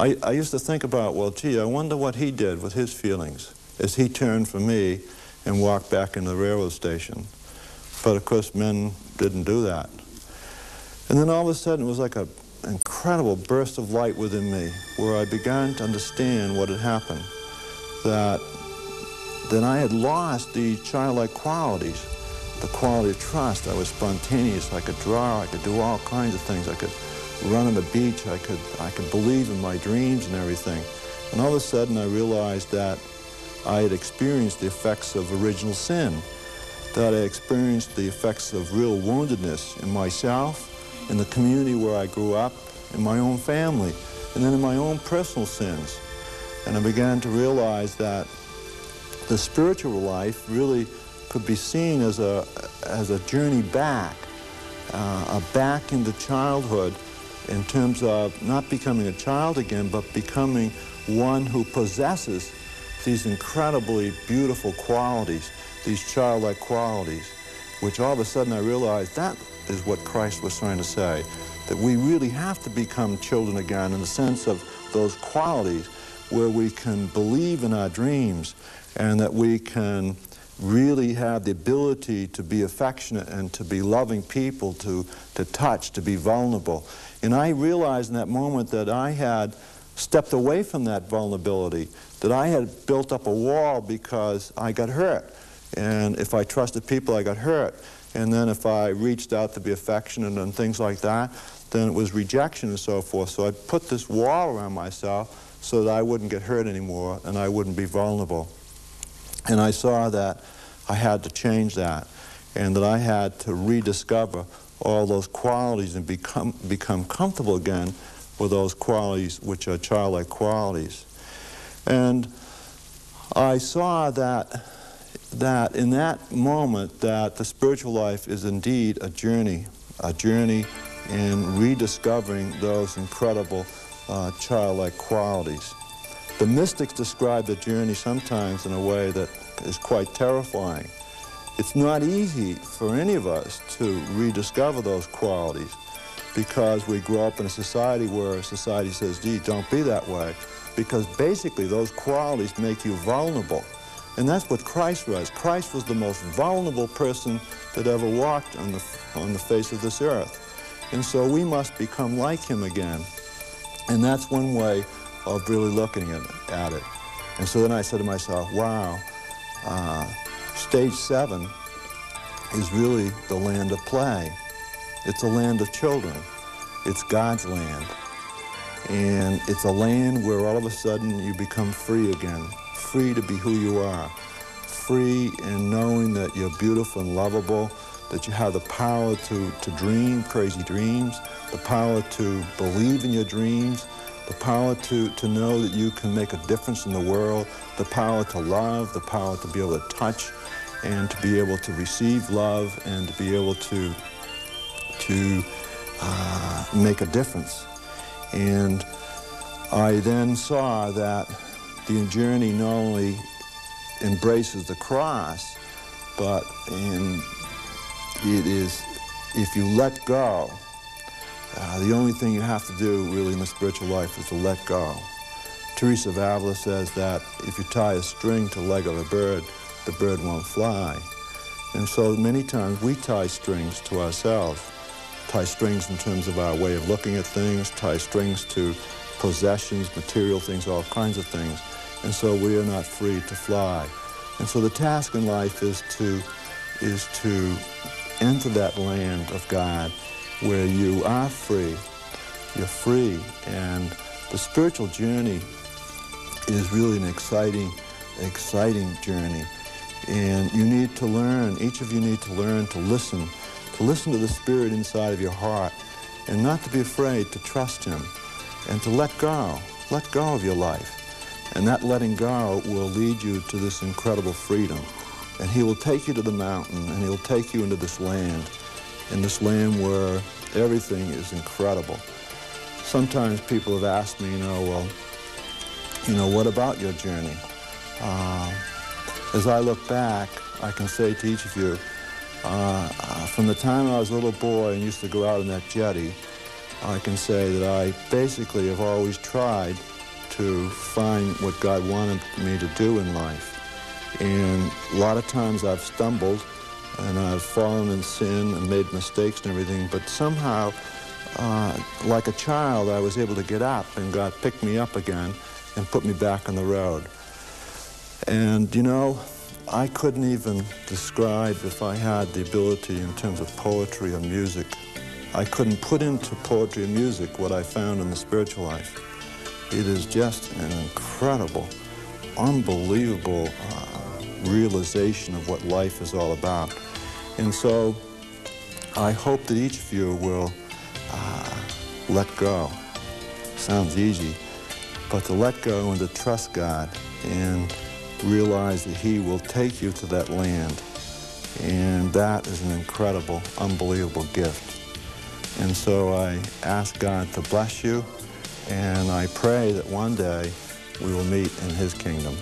I used to think about, well, gee, I wonder what he did with his feelings as he turned from me and walked back into the railroad station. But of course, men didn't do that. And then all of a sudden, it was like an incredible burst of light within me, where I began to understand what had happened, that I had lost the childlike qualities, the quality of trust. I was spontaneous. I could draw. I could do all kinds of things. I could run on the beach. I could believe in my dreams and everything. And all of a sudden, I realized that I had experienced the effects of original sin, that I experienced the effects of real woundedness in myself, in the community where I grew up, in my own family, and then in my own personal sins. And I began to realize that the spiritual life really could be seen as a journey back, back into childhood, in terms of not becoming a child again, but becoming one who possesses these incredibly beautiful qualities, these childlike qualities, which all of a sudden I realized that is what Christ was trying to say, that we really have to become children again in the sense of those qualities where we can believe in our dreams and that we can really have the ability to be affectionate and to be loving people, to touch, to be vulnerable. And I realized in that moment that I had stepped away from that vulnerability, that I had built up a wall because I got hurt. And if I trusted people, I got hurt. And then if I reached out to be affectionate and things like that, then it was rejection and so forth. So I put this wall around myself so that I wouldn't get hurt anymore and I wouldn't be vulnerable. And I saw that I had to change that, and that I had to rediscover all those qualities and become comfortable again with those qualities which are childlike qualities. And I saw that in that moment that the spiritual life is indeed a journey in rediscovering those incredible childlike qualities. The mystics describe the journey sometimes in a way that is quite terrifying. It's not easy for any of us to rediscover those qualities because we grow up in a society where society says, gee, don't be that way, because basically those qualities make you vulnerable. And that's what Christ was. Christ was the most vulnerable person that ever walked on the face of this earth. And so we must become like him again. And that's one way of really looking at it. And so then I said to myself, wow, stage 7 is really the land of play. It's a land of children. It's God's land. And it's a land where all of a sudden you become free again, free to be who you are, free in knowing that you're beautiful and lovable, that you have the power to dream crazy dreams, the power to believe in your dreams, the power to know that you can make a difference in the world, the power to love, the power to be able to touch and to be able to receive love and to be able to make a difference. And I then saw that the journey not only embraces the cross, but it is, if you let go, the only thing you have to do really in the spiritual life is to let go. Teresa of Avila says that if you tie a string to the leg of a bird, the bird won't fly. And so many times we tie strings to ourselves, tie strings in terms of our way of looking at things, tie strings to possessions, material things, all kinds of things. And so we are not free to fly. And so the task in life is to enter that land of God where you are free. You're free. And the spiritual journey is really an exciting journey. And you need to learn, each of you need to learn to listen to the Spirit inside of your heart and not to be afraid to trust Him and to let go of your life. And that letting go will lead you to this incredible freedom. And He will take you to the mountain and He'll take you into this land where everything is incredible. Sometimes people have asked me, what about your journey? As I look back, I can say to each of you, from the time I was a little boy and used to go out on that jetty, I can say that I basically have always tried to find what God wanted me to do in life. And a lot of times I've stumbled and I've fallen in sin and made mistakes and everything, but somehow, like a child, I was able to get up and God picked me up again and put me back on the road. And, you know, I couldn't even describe, if I had the ability in terms of poetry or music, I couldn't put into poetry and music what I found in the spiritual life. It is just an incredible, unbelievable realization of what life is all about. And so I hope that each of you will let go. Sounds easy, but to let go and to trust God and realize that He will take you to that land. And that is an incredible, unbelievable gift. And so I ask God to bless you, and I pray that one day we will meet in His kingdom.